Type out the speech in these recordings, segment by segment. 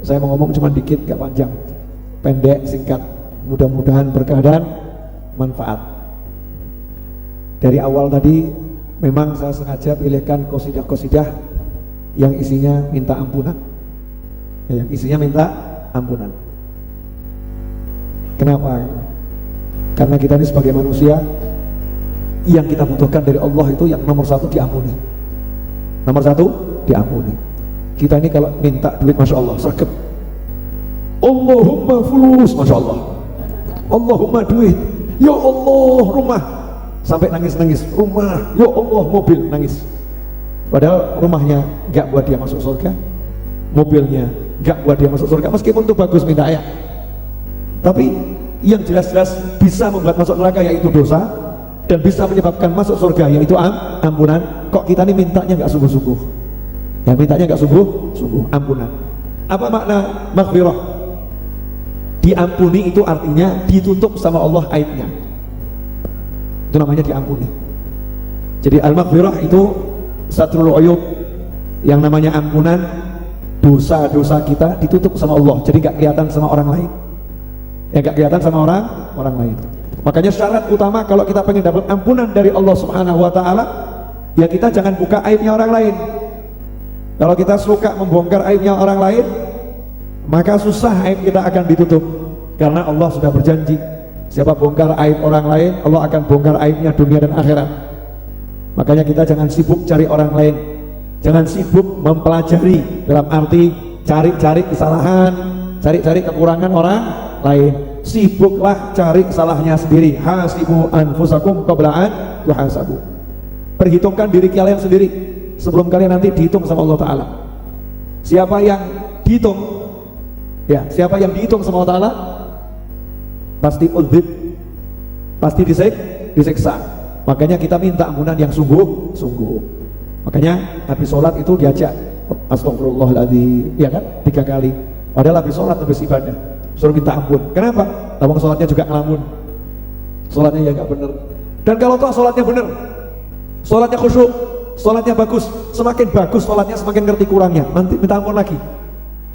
Saya mau ngomong cuma dikit, gak panjang, pendek, singkat. Mudah-mudahan berkah dan manfaat. Dari awal tadi memang saya sengaja pilihkan qasidah-qasidah yang isinya minta ampunan, yang isinya minta ampunan. Kenapa? Karena kita ini sebagai manusia, yang kita butuhkan dari Allah itu yang nomor satu diampuni. Nomor satu diampuni. Kita ini kalau minta duit, masya Allah, sergap. Allahumma fulus, masya Allah. Allahumma duit, ya Allah rumah, sampai nangis-nangis. Rumah, ya Allah mobil, nangis. Padahal rumahnya gak buat dia masuk surga, mobilnya gak buat dia masuk surga, meskipun itu bagus minta ya. Tapi yang jelas-jelas bisa membuat masuk neraka yaitu dosa, dan bisa menyebabkan masuk surga yaitu ampunan. Kok kita ini mintanya gak sungguh-sungguh? Ya mintanya gak sungguh-sungguh, ampunan. Apa makna maghfirah? Diampuni itu artinya ditutup sama Allah aibnya, itu namanya diampuni. Jadi al-maghfirah itu satrul uyub, yang namanya ampunan dosa-dosa kita ditutup sama Allah, jadi gak kelihatan sama orang lain. Ya gak kelihatan sama orang lain. Makanya syarat utama kalau kita pengen dapat ampunan dari Allah Subhanahu wa taala, ya kita jangan buka aibnya orang lain. Kalau kita suka membongkar aibnya orang lain, maka susah aib kita akan ditutup. Karena Allah sudah berjanji, siapa bongkar aib orang lain, Allah akan bongkar aibnya dunia dan akhirat. Makanya kita jangan sibuk cari orang lain, jangan sibuk mempelajari, dalam arti cari-cari kesalahan, cari-cari kekurangan orang lain. Sibuklah cari salahnya sendiri. Hasibu anfusakum qabla an tuhasabu. Perhitungkan diri kalian sendiri sebelum kalian nanti dihitung sama Allah Ta'ala. Siapa yang dihitung, ya siapa yang dihitung sama Allah Ta'ala pasti udzib, pasti disiksa. Makanya kita minta ampunan yang sungguh-sungguh. Makanya habis sholat itu diajak astagfirullahaladzim, ya kan, 3 kali. Padahal habis sholat, habis ibadah suruh minta ampun. Kenapa? Abang sholatnya juga ngelamun, sholatnya ya gak bener. Dan kalau toh sholatnya bener, sholatnya khusyuk, sholatnya bagus, semakin bagus sholatnya semakin ngerti kurangnya, nanti minta ampun lagi.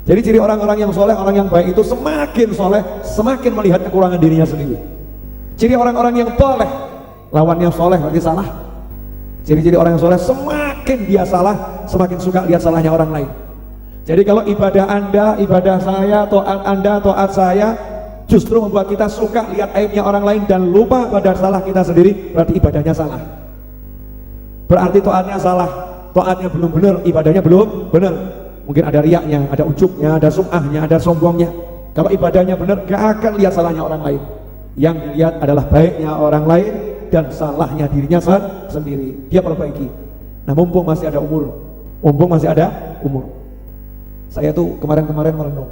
Jadi ciri orang-orang yang soleh, orang yang baik itu semakin soleh, semakin melihat kekurangan dirinya sendiri. Ciri orang-orang yang toleh, lawannya soleh berarti salah. Ciri-ciri orang yang soleh, semakin dia salah, semakin suka lihat salahnya orang lain. Jadi kalau ibadah Anda, ibadah saya, taat Anda, taat saya justru membuat kita suka lihat aibnya orang lain dan lupa pada salah kita sendiri, berarti ibadahnya salah. Berarti taatnya salah, taatnya belum benar, ibadahnya belum benar. Mungkin ada riaknya, ada ujubnya, ada sum'ahnya, ada sombongnya. Kalau ibadahnya benar, gak akan lihat salahnya orang lain. Yang dilihat adalah baiknya orang lain dan salahnya dirinya sendiri. Dia perbaiki. Nah mumpung masih ada umur, saya tuh kemarin-kemarin merenung,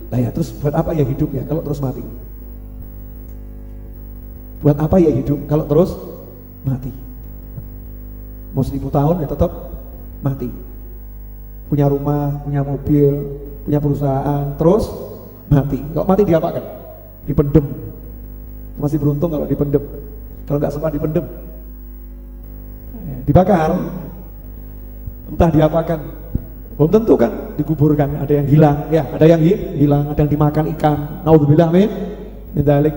lah ya terus buat apa ya hidup ya kalau terus mati? Buat apa ya hidup kalau terus mati? Mau 1000 tahun ya tetap mati. Punya rumah, punya mobil, punya perusahaan, terus mati. Kalau mati diapakan? Dipendem. Masih beruntung kalau dipendem. Kalau nggak sempat dipendem, dibakar. Entah diapakan. Belum tentu kan, dikuburkan, ada yang hilang, ya, ada yang hilang, ada yang dimakan ikan. Naudzubillah min dzalik.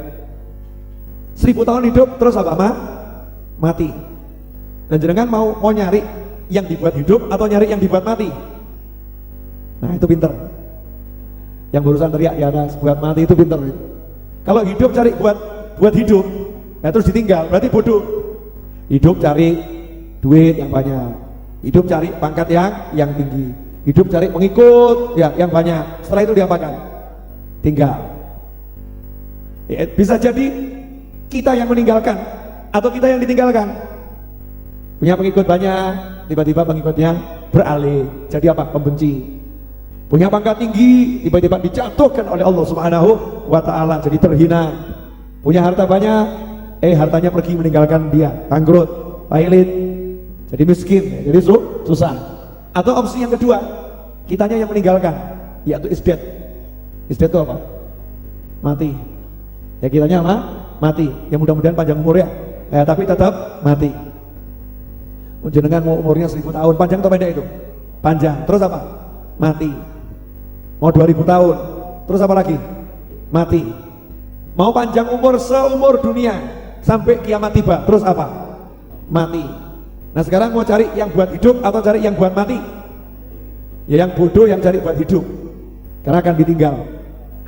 1000 tahun hidup terus apa? Mati. Dan jenengan mau nyari yang dibuat hidup atau nyari yang dibuat mati? Nah itu pinter. Yang barusan teriak di atas buat mati itu pinter. Kalau hidup cari buat hidup, nah terus ditinggal, berarti bodoh. Hidup cari duit yang banyak, hidup cari pangkat yang tinggi, hidup cari pengikut ya yang banyak. Setelah itu diapakan? Tinggal. Ya, bisa jadi kita yang meninggalkan atau kita yang ditinggalkan. Punya pengikut banyak, tiba-tiba pengikutnya beralih jadi apa? Pembenci. Punya pangkat tinggi, tiba-tiba dijatuhkan oleh Allah Subhanahu wa ta'ala jadi terhina. Punya harta banyak, hartanya pergi meninggalkan dia, bangkrut, pailit, jadi miskin, jadi susah. Atau opsi yang kedua, kitanya yang meninggalkan, yaitu isdet. Isdet itu apa? Mati. Ya kitanya apa? Mati. Ya mudah-mudahan panjang umur ya, tapi tetap mati. Jenengan mau umurnya 1000 tahun, panjang atau pendek itu? Panjang. Terus apa? Mati. Mau 2000 tahun. Terus apa lagi? Mati. Mau panjang umur seumur dunia sampai kiamat tiba. Terus apa? Mati. Nah sekarang mau cari yang buat hidup atau cari yang buat mati? Ya yang bodoh yang cari buat hidup. Karena akan ditinggal.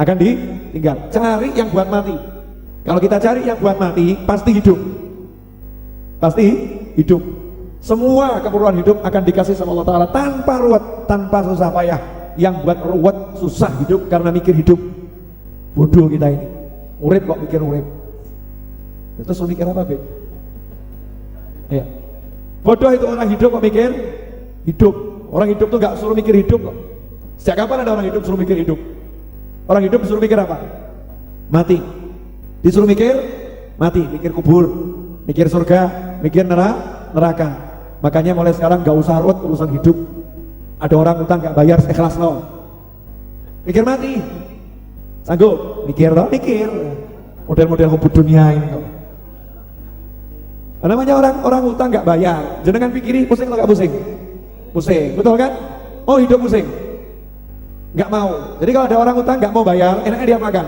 Akan ditinggal. Cari yang buat mati. Kalau kita cari yang buat mati, pasti hidup. Pasti hidup. Semua keperluan hidup akan dikasih sama Allah Ta'ala tanpa ruwet, tanpa susah payah. Yang buat ruwet, susah hidup karena mikir hidup. Bodoh kita ini. Urip kok mikir urip. Terus mikir apa, Beb? Ya. Bodoh itu orang hidup kok mikir hidup. Orang hidup tuh gak suruh mikir hidup kok. Sejak kapan ada orang hidup suruh mikir hidup? Orang hidup disuruh mikir apa? Mati. Disuruh mikir mati, mikir kubur, mikir surga, mikir neraka. Makanya mulai sekarang gak usah ruwet urusan hidup. Ada orang utang gak bayar, ikhlas no. Mikir mati. Sanggup? Mikir loh, mikir. Model-model hubud dunia ini kok. Namanya orang utang gak bayar. Jenengan pikiri pusing atau gak pusing? Pusing, betul kan? Oh hidup pusing. Gak mau. Jadi kalau ada orang utang gak mau bayar, enaknya dia makan.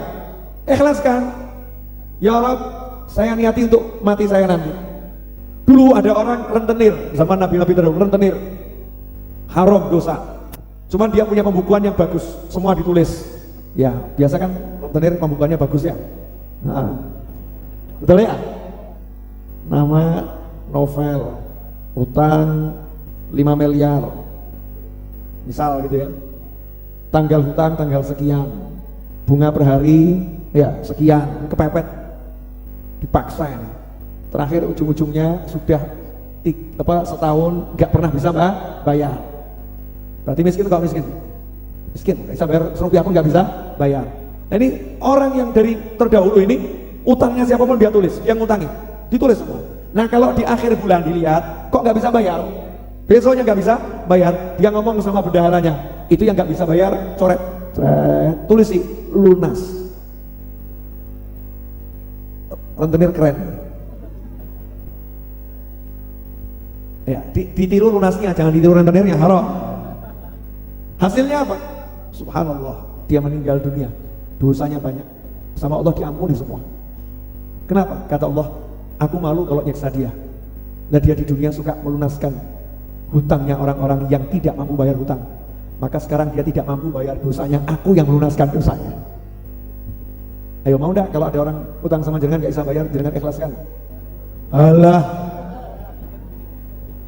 Ikhlaskan. Ya Allah, saya niati untuk mati saya nanti. Dulu ada orang rentenir, zaman Nabi-Nabi terdahulu rentenir. Haram dosa. Cuman dia punya pembukuan yang bagus, semua ditulis. Ya, biasa kan rentenir pembukuannya bagus ya. Nah, betul ya? Nama novel, utang 5 miliar. Misal gitu ya. Tanggal hutang tanggal sekian. Bunga per hari ya sekian, kepepet. Dipaksa ini. Terakhir ujung-ujungnya sudah setahun nggak pernah bisa bayar. Berarti miskin kok miskin? Miskin, bisa bayar Rp1 pun nggak bisa bayar. Nah ini orang yang dari terdahulu ini utangnya siapapun dia tulis, yang ngutangi ditulis semua. Nah kalau di akhir bulan dilihat kok nggak bisa bayar, besoknya nggak bisa bayar, dia ngomong sama bendaharanya, itu yang nggak bisa bayar coret, tulis sih lunas. Rentenir keren. Ya, ditiru lunasnya, jangan ditiru rentenirnya, haram. Hasilnya apa? Subhanallah, dia meninggal dunia, dosanya banyak, sama Allah diampuni semua. Kenapa? Kata Allah, aku malu kalau nyiksa dia. Nah dia di dunia suka melunaskan hutangnya orang-orang yang tidak mampu bayar hutang. Maka sekarang dia tidak mampu bayar dosanya, aku yang melunaskan dosanya. Ayo mau enggak kalau ada orang hutang sama jenengan gak bisa bayar, jenengan ikhlaskan? Alah,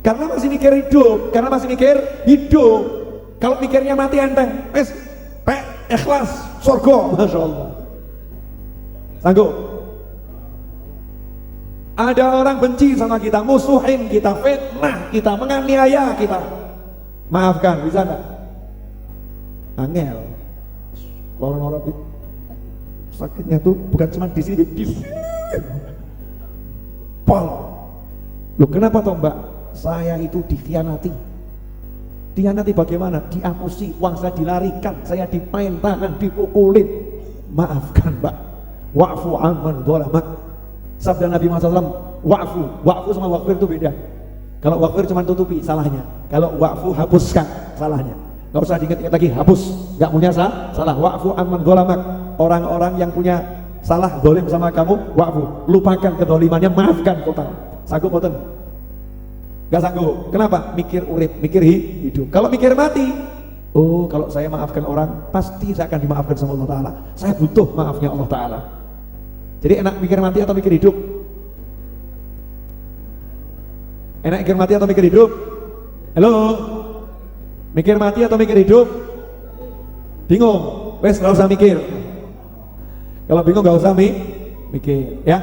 karena masih mikir hidup, Kalau mikirnya mati enteng, ikhlas, surga, masya Allah. Sanggup? Ada orang benci sama kita, musuhin kita, fitnah kita, menganiaya kita. Maafkan, bisa nggak? Angel. Lorong-lorong itu sakitnya tuh bukan cuma di sini, di sini. Pol. Loh kenapa toh Mbak? Saya itu dikhianati. Dikhianati bagaimana? Diapusi, uang saya dilarikan, saya dimain tangan, dipukulin. Maafkan Mbak. Wa'fu amman dhalamak. Sabda Nabi Muhammad SAW, wa'fu sama wa'fir itu beda. Kalau wa'fir cuma tutupi salahnya, kalau wa'fu hapuskan salahnya. Gak usah diingat-ingat lagi, hapus, gak punya salah. Wa'fu amman dhalamak. Orang-orang yang punya salah dolim sama kamu, wa'fu, lupakan kedolimannya, maafkan total. Sanggup boten? Gak sanggup. Kenapa? Mikir urip, mikir hidup. Kalau mikir mati, oh kalau saya maafkan orang, pasti saya akan dimaafkan sama Allah Ta'ala. Saya butuh maafnya Allah Ta'ala. Jadi enak mikir mati atau mikir hidup? Enak mikir mati atau mikir hidup? Halo? Mikir mati atau mikir hidup? Bingung? Wes gak usah mikir. Kalau bingung gak usah mikir ya.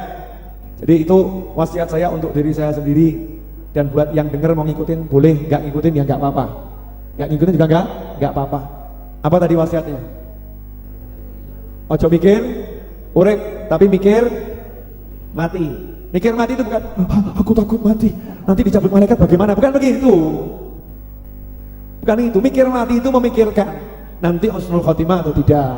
Jadi itu wasiat saya untuk diri saya sendiri. Dan buat yang denger mau ngikutin boleh, gak ngikutin ya gak apa-apa. Gak ngikutin juga gak apa-apa. Apa tadi wasiatnya? Ojo mikir urip, tapi mikir mati. Mikir mati itu bukan aku takut mati, nanti dicabut malaikat bagaimana, bukan begitu. Bukan itu. Mikir mati itu memikirkan nanti husnul khotimah atau tidak.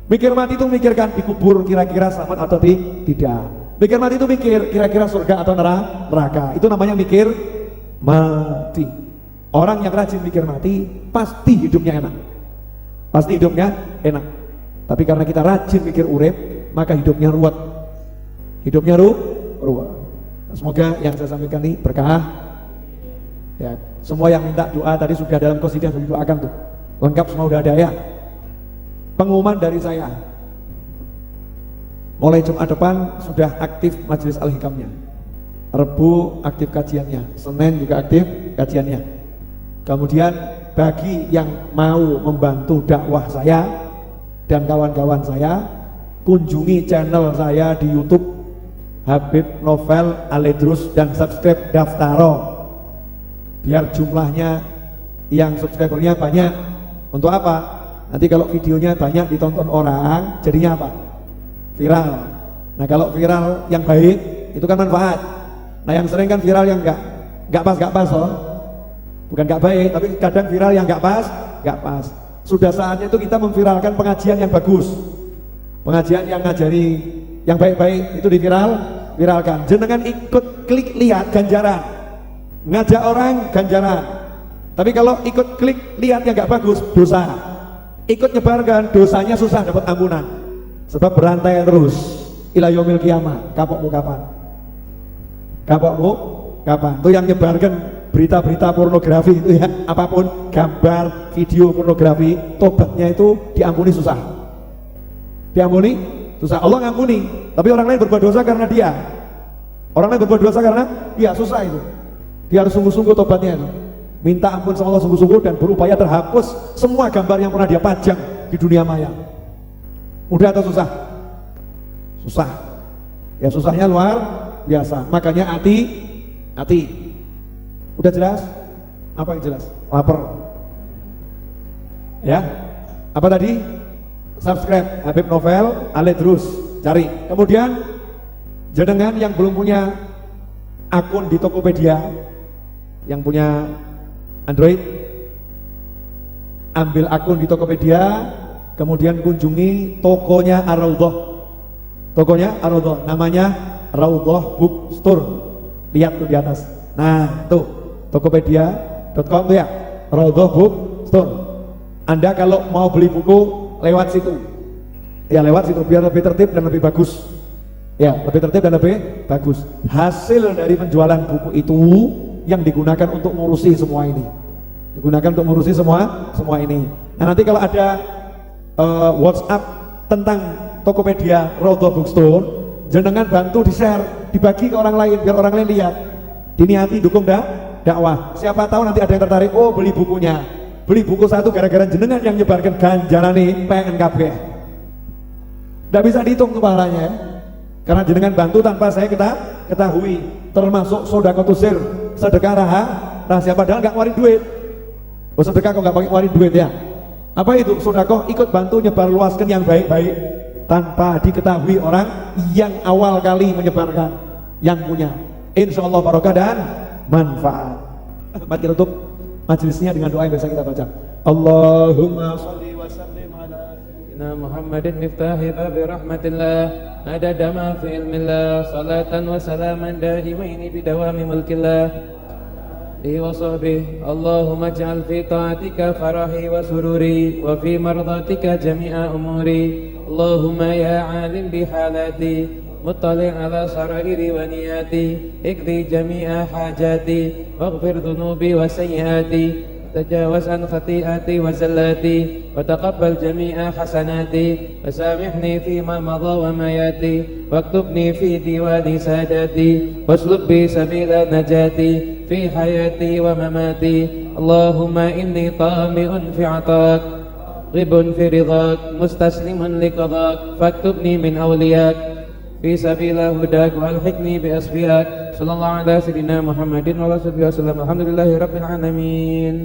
Mikir mati itu memikirkan dikubur kira-kira selamat atau tidak. Mikir mati itu mikir kira-kira surga atau neraka. Itu namanya mikir mati. Orang yang rajin mikir mati pasti hidupnya enak. pasti hidupnya enak. Tapi karena kita rajin mikir urip, maka hidupnya ruwet. Hidupnya ruwet. Semoga yang saya sampaikan ini berkah. Ya, semua yang minta doa tadi sudah dalam qasidah sudah didoakan tuh. Lengkap semua udah ada ya. Pengumuman dari saya. Mulai Jumat depan sudah aktif Majelis Al-Hikamnya. Rebu aktif kajiannya, Senin juga aktif kajiannya. Kemudian bagi yang mau membantu dakwah saya dan kawan-kawan saya, kunjungi channel saya di YouTube Habib Novel Al-Idrus dan subscribe daftaro. Biar jumlahnya yang subscribernya banyak. Untuk apa? Nanti kalau videonya banyak ditonton orang, jadinya apa? Viral. Nah kalau viral yang baik itu kan manfaat. Nah yang sering kan viral yang nggak pas loh. Bukan nggak baik, tapi kadang viral yang nggak pas. Sudah saatnya itu kita memviralkan pengajian yang bagus, pengajian yang ngajari yang baik-baik itu viralkan. Jenengan ikut klik lihat ganjaran, ngajak orang ganjaran. Tapi kalau ikut klik lihat yang nggak bagus dosa. Ikut nyebarkan dosanya susah dapat ampunan. Sebab berantai terus ila yaumil qiyamah. Kapokmu kapan? Kapokmu kapan? Itu yang nyebarkan berita-berita pornografi itu ya, apapun gambar, video pornografi, tobatnya itu diampuni susah. Diampuni susah. Allah ngampuni, tapi orang lain berbuat dosa karena dia. Orang lain berbuat dosa karena dia, susah itu. Dia harus sungguh-sungguh tobatnya itu. Minta ampun sama Allah sungguh-sungguh dan berupaya terhapus semua gambar yang pernah dia pajang di dunia maya. Mudah atau susah? Susah. Ya susahnya luar biasa. Makanya hati. Udah jelas? Apa yang jelas? Lapar. Ya. Apa tadi? Subscribe Habib Novel Al-Idrus. Cari. Kemudian jenengan yang belum punya akun di Tokopedia, yang punya Android, ambil akun di Tokopedia, kemudian kunjungi tokonya Ar-Raudhah. Tokonya Ar-Raudhah, namanya Raudhah Bookstore. Lihat tuh di atas. Nah, tuh tokopedia.com tuh ya, Raudhah Bookstore. Anda kalau mau beli buku lewat situ. Ya, lewat situ biar lebih tertib dan lebih bagus. Ya, lebih tertib dan lebih bagus. Hasil dari penjualan buku itu yang digunakan untuk ngurusi semua ini. Digunakan untuk ngurusi semua ini. Nah, nanti kalau ada WhatsApp tentang Tokopedia Raudhah Bookstore, jenengan bantu di-share, dibagi ke orang lain biar orang lain lihat. Diniati dukung dakwah. Siapa tahu nanti ada yang tertarik, oh beli bukunya. Beli buku satu gara-gara jenengan yang nyebarkan ganjarane PNKB. Nggak bisa dihitung tuh pahalanya ya. Karena jenengan bantu tanpa saya ketahui, termasuk sedekah sir, sedekah rahasia padahal nggak ngeluarin duit. Oh sedekah kok nggak pakai ngeluarin duit ya? Apa itu? Sedekah ikut bantu nyebar luaskan yang baik-baik tanpa diketahui orang yang awal kali menyebarkan, yang punya. Insya Allah barokah dan manfaat. Mari kita tutup majelisnya dengan doa yang biasa kita baca. Allahumma sholli wa sallim ala sayyidina Muhammadin miftahi babi rahmatillah adada ma fi ilmillah salatan wa salaman dahimaini bidawami mulkillah li wa sahbihi. Allahumma ij'al fi ta'atika farahi wa sururi wa fi mardatika jami'a umuri. Allahumma ya alim bihalati مطلع على سرائري ونياتي اقضي جميع حاجاتي واغفر ذنوبي وسيئاتي تجاوز عن خطيئاتي وزلاتي وتقبل جميع حسناتي وسامحني فيما مضى وما ياتي واكتبني في ديوان ساداتي واسلك بي سبيل نجاتي في حياتي ومماتي. اللهم إني طامع في عطاك غب في رضاك مستسلم لقضاك فاكتبني من أولياك في سبيل هداك والحقني بأصفياك. صلى الله على سيدنا محمد وعلى آله وصحبه وسلم. الحمد لله رب العالمين.